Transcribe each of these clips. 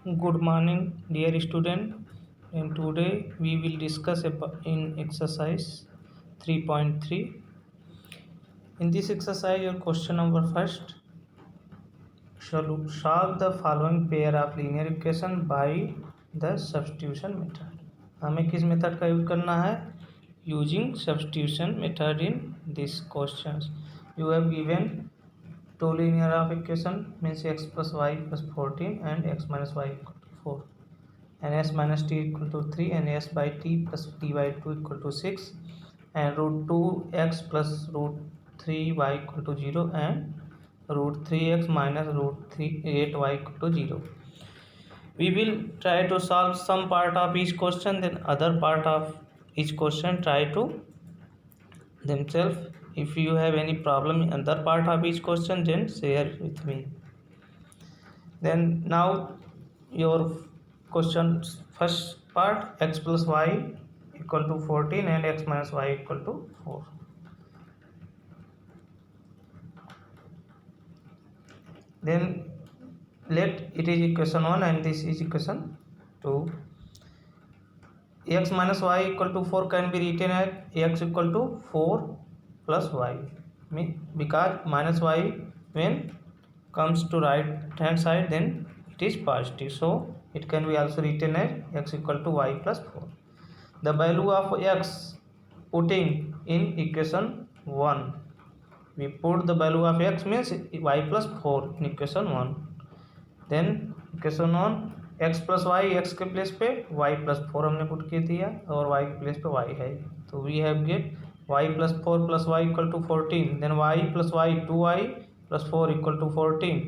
Good morning, dear student. And today we will discuss in exercise 3.3. In this exercise, your question number first. Solve the following pair of linear equation by the substitution method. हमें किस method का use करना है? Using substitution method in this questions. You have given two linear of equation means x plus y plus 14 and x minus y equal to 4 and s minus t equal to 3 and s by t plus t by 2 equal to 6 and root 2x plus root 3y equal to 0 and root 3x minus root 8y equal to 0. We will try to solve some part of each question, then other part of each question try to themselves. If you have any problem in other part of each question, then share with me. Then now your question first part, x plus y equal to 14 and x minus y equal to 4. Then let it is equation 1 and this is equation 2. x minus y equal to 4 can be written as x equal to 4 plus y, because minus y when comes to right hand side then it is positive, so it can be also written as x equal to y plus 4. The value of x putting in equation 1, we put the value of x means y plus 4 in equation 1. then equation 1 x plus y, x के place पे y plus 4 हमने put कर दिया और y के place पे y है, तो we have get y plus 4 plus y equal to 14. then y plus y 2y plus 4 equal to 14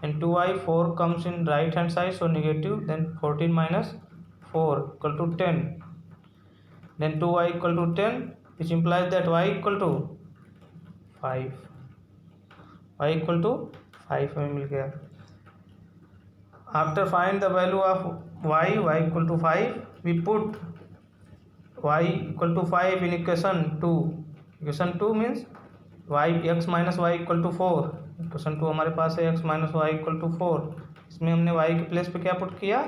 and 2y 4 comes in right hand side, so negative, then 14 minus 4 equal to 10. then 2y equal to 10, which implies that y equal to 5. y equal to 5 हमें मिल गया. After find the value of y equal to 5, we put y equal to 5 in equation 2. equation 2 means y x minus y equal to 4. equation 2 हमारे पास है x minus y equal to 4. इसमें हमने y के place पे क्या put किया?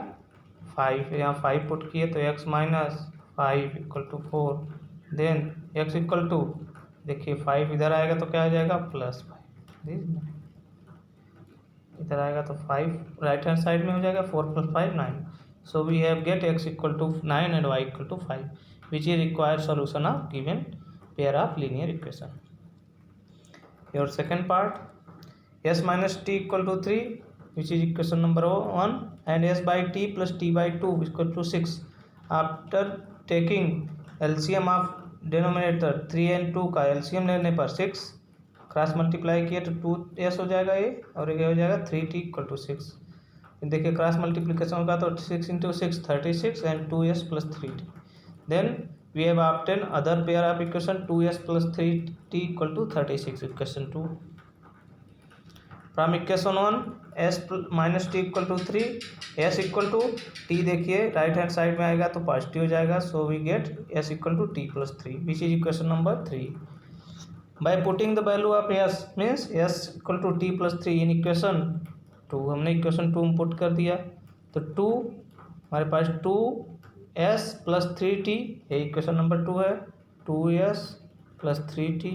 5. यहाँ 5 put किए तो x minus 5 equal to 4. then x equal to, देखिए 5 इधर आएगा तो क्या आ जाएगा? प्लस 5. इधर आएगा तो 5 राइट हैंड साइड में हो जाएगा. 4 plus 5 9. So we have get x equal to 9 and y equal to 5, which is required solution of given pair of linear equation. Your second part, s minus t equal to 3, which is equation number 1, and s by t plus t by 2 equal to 6. After taking LCM of denominator 3 and 2 का LCM लेने पर 6 cross multiply किए तो 2s हो जाएगा ये, और ये हो जाएगा 3t इक्वल टू 6. देखिए क्रॉस मल्टीप्लिकेशन होगा तो 6 into 6 36 and 2s plus 3t. Then we have obtain other pair of equation 2s plus 3t equal to 36 equation 2. From equation 1 s minus t equal to 3, s equal to t, देखिए right hand side में आएगा तो positive हो जाएगा, so we get s equal to t plus 3, which is equation number 3. By putting the value of s means s equal to t plus 3 in equation 2, हमने equation 2 में put कर दिया तो 2 हमारे पास 2s प्लस 3t, ये equation number 2 है. 2s plus 3t,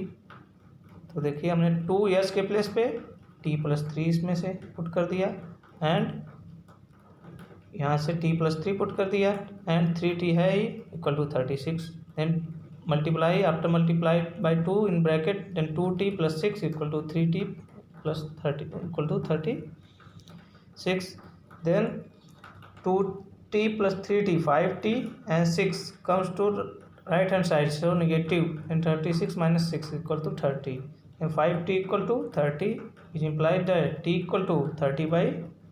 तो देखिए हमने 2s के प्लेस पे t प्लस 3 इसमें से पुट कर दिया एंड यहाँ से t प्लस 3 पुट कर दिया एंड 3t है equal to 36. Then multiply, after multiplied by 2 in bracket, then 2t plus 6 equal to 3t plus 30 equal to 36. then 2t plus 3t 5t and 6 comes to right hand side, so negative, and 36 minus 6 equal to 30 and 5t equal to 30, which implies that t equal to 30 by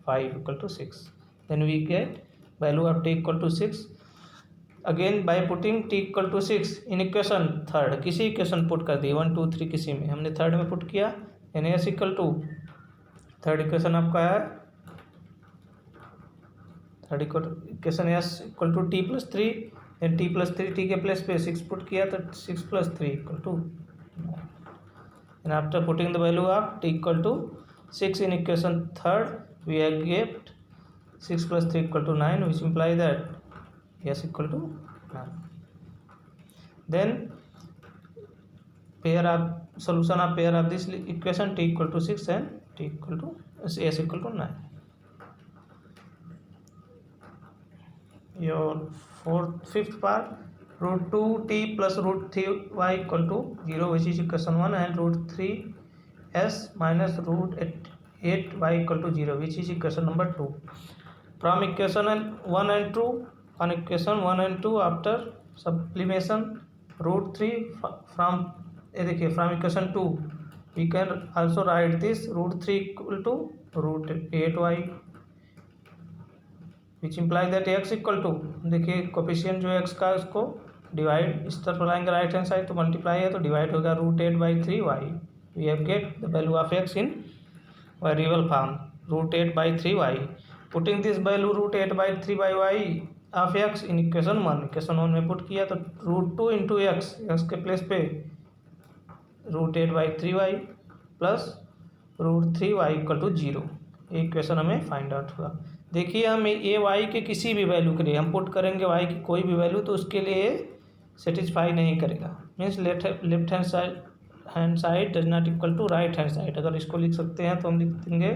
5 equal to 6. then we get value of t equal to 6. Again by putting t equal to 6 in equation third, किसी equation put कर दिए 1 2 3 किसी में, हमने third में put किया यानी s equal to, third equation आपका है, third equation s equal to t plus 3, then t plus 3 t के प्लेस पे 6 पुट किया तो 6 plus 3 equal to, and after putting the value of t equal to 6 in equation third we have get 6 plus 3 equal to 9, which imply that s equal to 9. Then pair of solution of pair of this equation t equal to 6 and t equal to s equal to 9. Your fifth part, root 2t plus root 3y equal to 0, which is equation 1, and root 3s minus root 8y equal to 0, which is equation number 2. From equation 1 and 2, on equation 1 and 2 after sublimation, root 3 from देखिए from equation 2 we can also write this root 3 equal to root 8y, which implies that x equal to, देखिए coefficient जो x का उसको divide इस तरफ लाएंगे right hand side, तो multiply है तो डिवाइड होगा root 8/3y. We have get the value of x in variable form root 8/3y. Putting this value root 8/3y of x in equation 1, equation 1 में पुट किया तो रूट 2 इंटू एक्स, एक्स के place पे root 8/3y plus root 3y equal to 0. ये equation हमें find out हुआ. देखिए हम ए वाई के किसी भी वैल्यू के लिए हम पुट करेंगे वाई की कोई भी वैल्यू, तो उसके लिए सेटिस्फाई नहीं करेगा. Means left hand side does not equal to right hand side. अगर इसको लिख सकते हैं तो हम लिख देंगे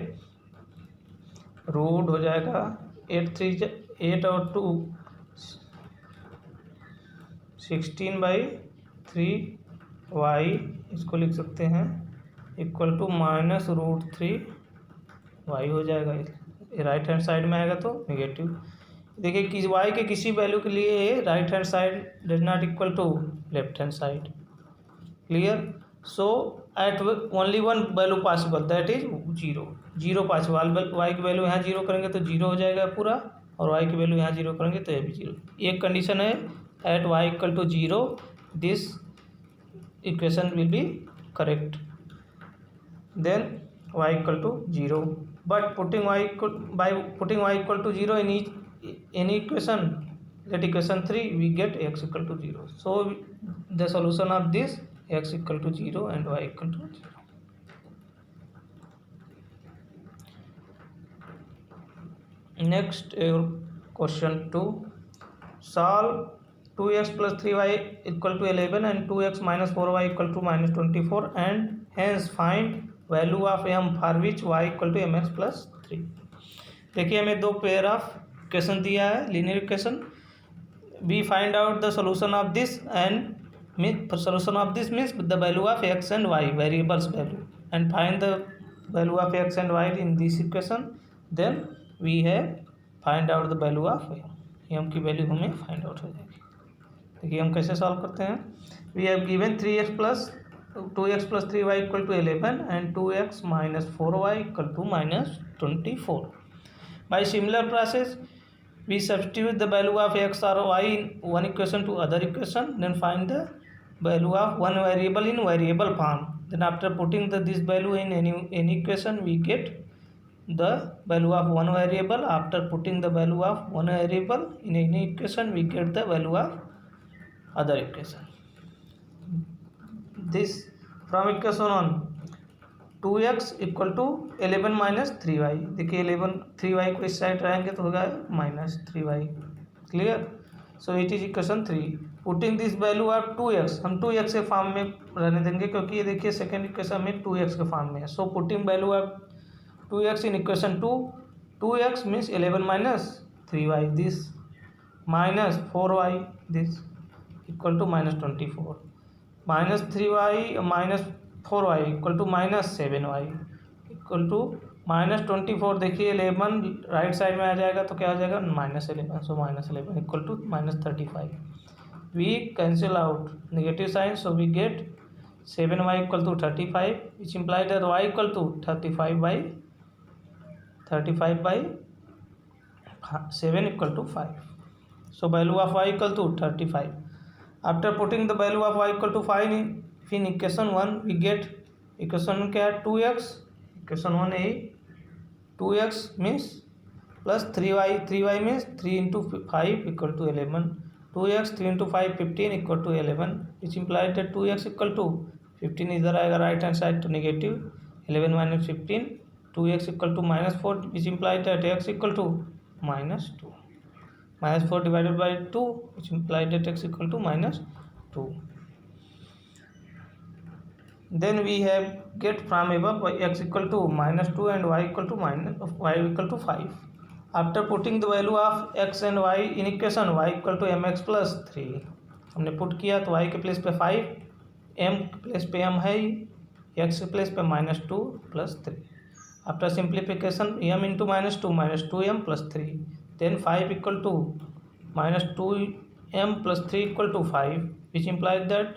रूट हो जाएगा 8 और 2 16/3y, इसको लिख सकते हैं equal to minus root 3y हो जाएगा. राइट हैंड साइड में आएगा तो नेगेटिव. देखिए कि y के किसी वैल्यू के लिए right hand side does not equal to left hand side. Clear. So at only one value possible, that is 0 possible. y की वैल्यू यहाँ 0 करेंगे तो 0 हो जाएगा पूरा, और y की वैल्यू यहाँ 0 करेंगे तो ये भी 0. एक कंडीशन है at y equal to 0 this equation will be correct. Then y equal to 0. But putting y equal to 0 in any equation, that equation 3, we get x equal to 0. So the solution of this, x equal to 0 and y equal to 0. Next, question 2. Solve 2x plus 3y equal to 11 and 2x minus 4y equal to minus 24, and hence find value of m for which y equal to mx plus 3. देखिए हमें दो pair of equation दिया है, linear equation. We find out the solution of this and solution of this means the value of x and y, variables value, and find the value of x and y in this equation. Then we have find out the value of m की value हमें find out हो जाएगी. देखिए हम कैसे solve करते हैं. We have given 2x plus 3y equal to 11 and 2x minus 4y equal to minus 24. By similar process, we substitute the value of x or y in one equation to other equation, then find the value of one variable in variable form. Then after putting this value in any equation, we get the value of one variable. After putting the value of one variable in any equation, we get the value of other equation. This from equation 1, 2x equal to 11 minus 3y. देखिए 11 3y को इस side रहेंगे तो होगा minus 3y. Clear. So it is equation 3. Putting this value of 2x, हम 2x के form में रहने देंगे क्योंकि ये देखिए सेकेंड इक्वेशन में 2x के फॉर्म में है. So putting value of 2x in equation 2, 2x means 11 minus 3y this minus 4y this equal to minus 24. Minus 3y minus 4y equal to minus 7y equal to minus 24. देखिए 11 right side में आ जाएगा तो क्या हो जाएगा minus 11. So minus 11 equal to minus 35. We cancel out negative sign, so we get 7y equal to 35, which imply that y equal to 35/7 equal to 5. So value of y equal to 35. After putting the value of y equal to 5 in equation 1, we get equation 1 क्या है 2x, equation 1 है 2x means plus 3y means 3 into 5 equal to 11. 2x 3 into 5 15 equal to 11, which implies that 2x equal to 15 इधर आएगा right hand side तो negative 11 minus 15, 2x equal to minus 4, which implies that x equal to -2. -4 divided by 2, which implies that x equal to -2. Then we have get from above x equal to -2 and y equal to 5. After putting the value of x and y in equation, y equal to mx plus 3, हमने put किया तो y के place पे 5, m के place पे m है, x के place पे -2 plus 3. After simplification, m into -2 -2m plus 3, then 5 equal to -2m plus 3 equal to 5, which implies that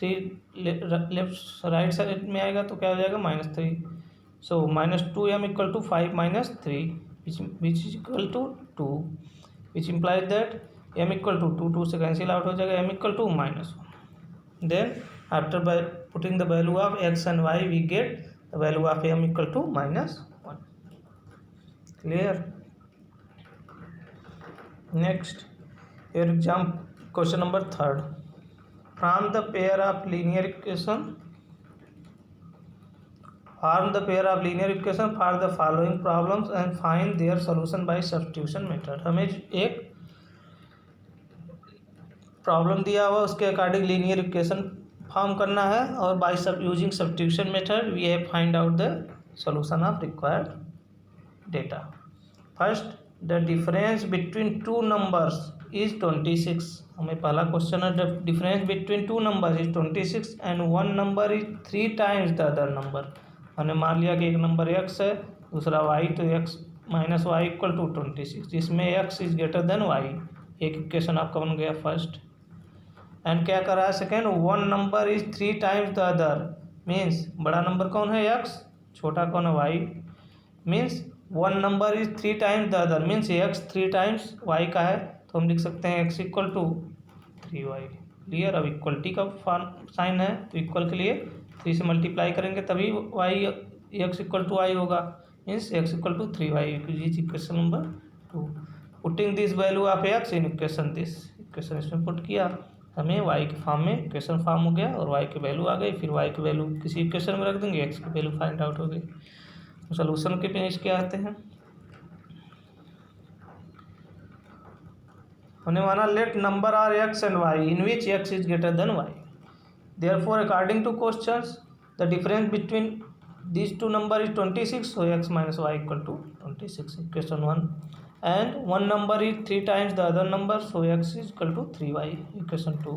3 left right side में आएगा तो क्या हो जाएगा -3. सो -2m equal to 5 -3, which is equal to 2, which implies that m equal to 2 से cancel out हो जाएगा, m equal to -1. Then after by putting the value of x and y, we get the value of m equal to -1. Clear? Next, your exam question number 3rd. From the pair of linear equation, form the pair of linear equation for the following problems and find their solution by substitution method. हमें एक problem दिया हुआ, उसके according linear equation form करना है और by using substitution method we have find out the solution of required data. First, the difference between two numbers is 26. हमें पहला क्वेश्चन है, the difference between two number is 26 and one number is 3 times the other number. हमने मान लिया कि एक number x है, दूसरा y, तो x minus y equal to 26, जिसमें x is greater than y. एक इक्वेशन आपका बन गया फर्स्ट. एंड क्या करा है second, one number is 3 times the other, means बड़ा नंबर कौन है x, छोटा कौन है y. Means one number is 3 times the other, means x 3 times y का है, तो हम लिख सकते हैं x equal to 3y. Clear? अब इक्वलिटी का साइन है तो इक्वल के लिए 3 से मल्टीप्लाई करेंगे तभी y x equal to y होगा, means x equal to 3y. Equation number 2. Putting this value of x in equation, this equation इसमें पुट किया, हमें y के फॉर्म में इक्वेशन फॉर्म हो गया और y की वैल्यू आ गई. फिर y की वैल्यू किसी इक्वेशन में रख देंगे, x की वैल्यू फाइंड आउट हो गई. सोल्यूशन के पेज क्या आते हैं, हमने माना let number are x and y in which x is greater than y. Therefore according to questions the difference between these two number is 26, so x minus y equal to 26, equation 1. And one number is 3 times the other number, so x is equal to 3y, equation 2.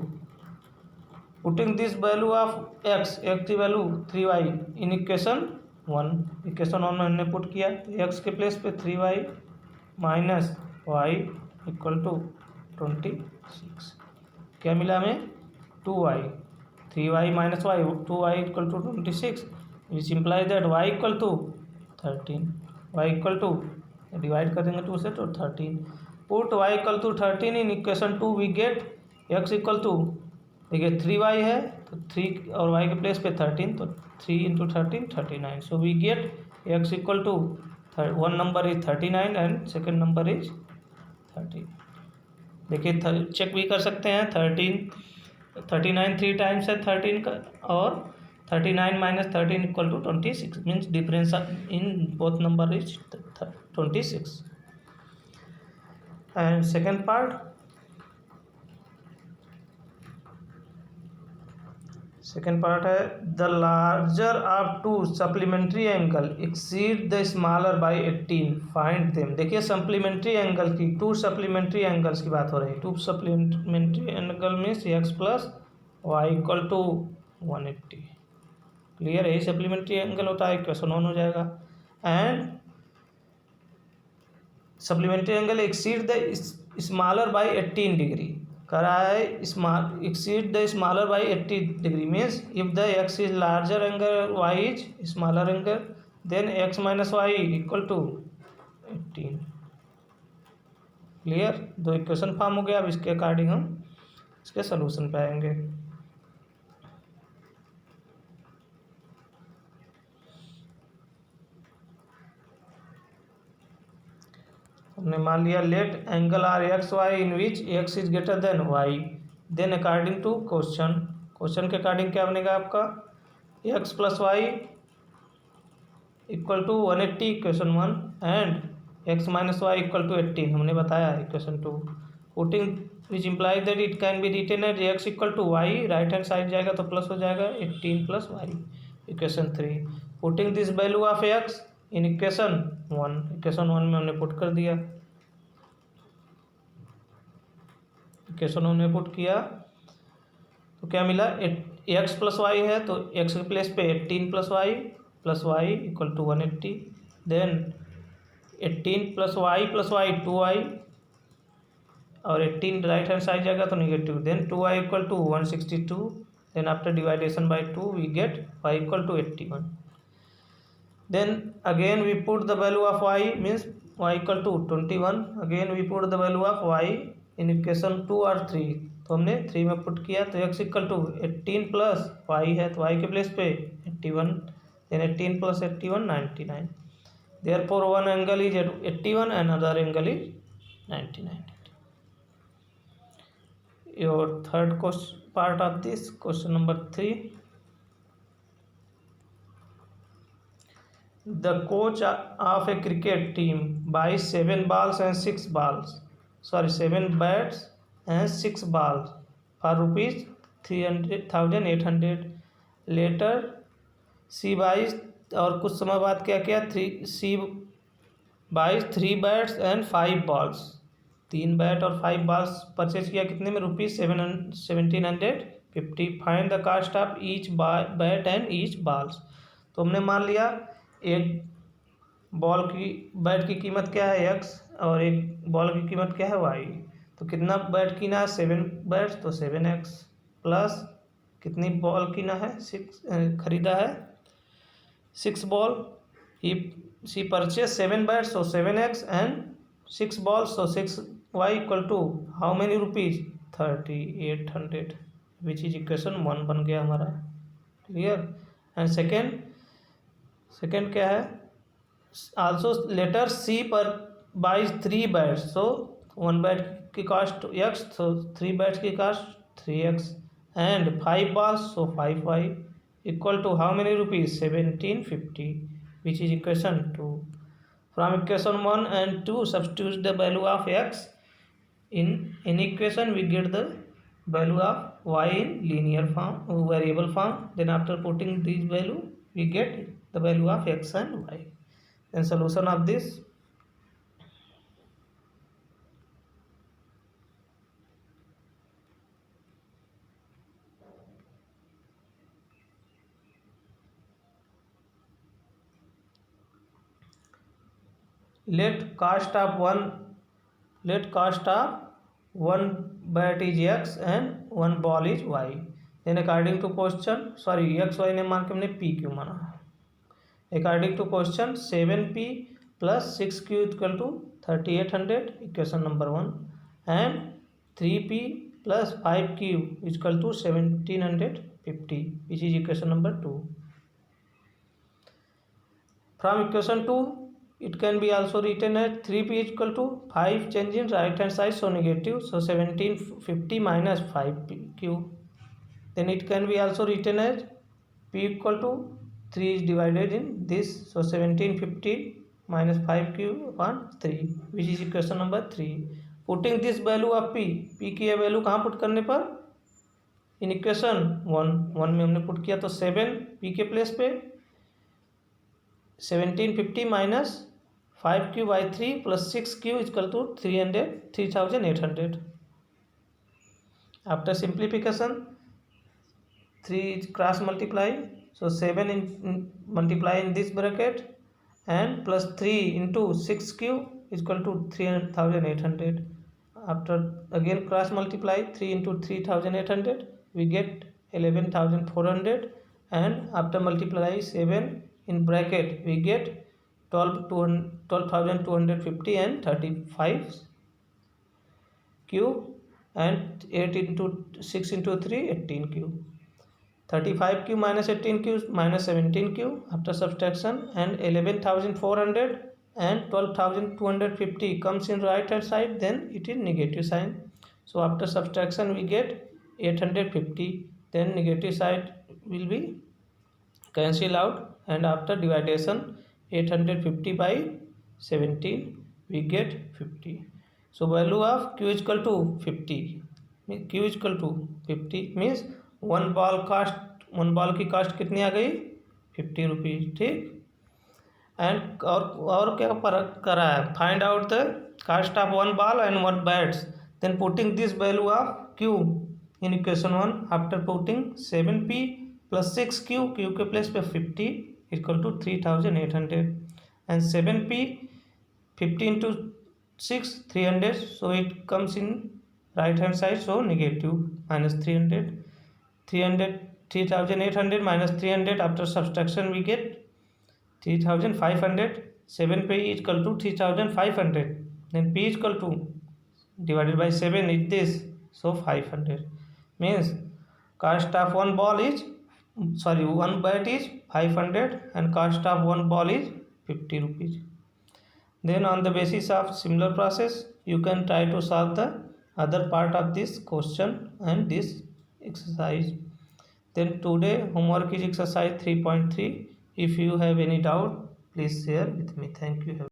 Putting this value of x की value 3y in equation 1, equation 1 में हमने put किया, x के place पे 3y minus y equal to 26. क्या मिला हमें, 2y, 3y minus y, 2y equal to 26, which implies that y equal to 13, y equal to divide कर देंगे 2 से तो 13. Put y equal to 13 in equation 2, we get x equal to, देखिए 3y है तो 3 और y के प्लेस पे 13, तो 3 into 13 39. So we get x equal to, one number is 39 and second number is 13. देखिए चेक भी कर सकते हैं, 39 3 टाइम्स है 13 का, और 39 minus 13 equal to 26, means difference in both number is 26. And second part, है the larger of two supplementary angle exceed the smaller by 18, find them. देखिए सप्लीमेंट्री एंगल की, 2 सप्लीमेंट्री एंगल्स की बात हो रही है. 2 supplementary angle means x plus y equal to 180. Clear? यही supplementary angle होता है, इक्वेशन 1 हो जाएगा. And supplementary angle exceed the smaller by 18 degree कर रहा है, exceed the smaller by 80 degree, means if the x is larger angle y is smaller angle, then x minus y equal to 18. Clear? 2 equation form हो गया. अब इसके according हम इसके solution पे आएंगे. हमने मान लिया let angle are x y in which x is greater than y, then according to question के अकॉर्डिंग क्या बनेगा आपका, x plus y equal to 180, equation 1, and x minus y equal to 18 हमने बताया equation 2। Putting which implies that it can be written at x equal to y, right hand side जाएगा तो plus हो जाएगा 18 plus y, equation 3। Putting this value of x in equation 1, equation 1 में हमने put कर दिया, इक्वेशन 1 में put किया तो क्या मिला, x प्लस वाई है तो x के प्लेस पे 18 plus y equal to 180, then 18 plus y 2i, और 18 राइट हैंड साइड जाएगा तो negative, then 2i equal to 162, then after division by 2 we get y equal to 81, then again we put the value of y means y equal to 21, again we put the value of y in equation 2 और 3, तो हमने 3 में put किया तो x equal to 18 plus y है तो y के place पे 81, then 18 plus 81 99, therefore one angle is 81 and another angle is 99. Your third question part of this question number 3. The coach of a cricket team buys 7 bats and 6 balls for rupees 3,800. Later she buys, और कुछ समय बाद क्या किया, she buys 3 bats and 5 balls, 3 bat और 5 balls purchase किया, कितने में, rupees 1750. Find the cost of each bat and each balls. तो हमने मान लिया एक बॉल की बैट की कीमत क्या है x और एक बॉल की कीमत क्या है y, तो कितना बैट कीना है, 7 बैट्स तो 7x, प्लस कितनी बॉल कीना है, 6 खरीदा है 6 बॉल, शी परचेज 7 बैट्स तो 7x and 6 balls so 6y equal to how many rupees 3800, which is equation 1 बन गया हमारा, क्लियर। एंड सेकेंड क्या है, आल्सो लेटर सी पर बाइज 3 बैट्स, सो 1 बैट की कास्ट x, so 3 बैट्स की cost 3x and 5 balls so 5y equal to how many rupees 1750, which is equation 2. From equation 1 and 2 substitute the value of x in equation, we get the value of y in linear form, variable form, then after putting these value we get the value of x and y. Then solution of this, let cost of one bat is x and one ball is y, then according to question, sorry x y ने मान के हमने p q माना, according to question 7p plus 6q equal to 3800, equation number 1, and 3p plus 5q equal to 1750, which is equation number 2. From equation 2 it can be also written as 3p equal to 5 change in right hand side so negative, so 1750 minus 5q, then it can be also written as p equal to 3 is divided in this, so 1750 minus 5q upon 3, which is equation number 3. Putting this value of p की value कहाँ put करने पर, इन equation 1 में हमने put किया तो 7 p के place पे 1750 minus 5q by 3 plus 6q is equal to 3800. After simplification 3 cross multiply, so 7 multiply in this bracket and plus 3 into 6q is equal to 3800. After again cross multiply 3 into 3800 we get 11400, and after multiply 7 in bracket we get 12,250 and 35 q, and 8 into 6 into 3 18q, 35q minus 18q minus 17q after subtraction, and 11,400 and 12,250 comes in right hand side, then it is negative sign, so after subtraction we get 850, then negative side will be cancel out, and after dividation 850 by 17 we get 50. So value of q is equal to 50. q is equal to 50 means one ball की cast कितनी आ गई 50 rupees. ठीक. And और क्या करा है, find out the cost of one ball and one bats. Then putting this value of q in equation 1 after putting 7p plus 6q, q के place पे 50 equal to 3800 and 7p 50 into 6 300. So it comes in right hand side, so negative minus 3800 minus 300. After subtraction we get 3500. 7p is equal to 3500. Then p is equal to divided by 7 is this, so 500. Means cost of one bat is 500 and cost of one ball is 50 rupees. Then on the basis of similar process you can try to solve the other part of this question and this exercise. Then today homework is exercise 3.3. If you have any doubt, please share with me. Thank you.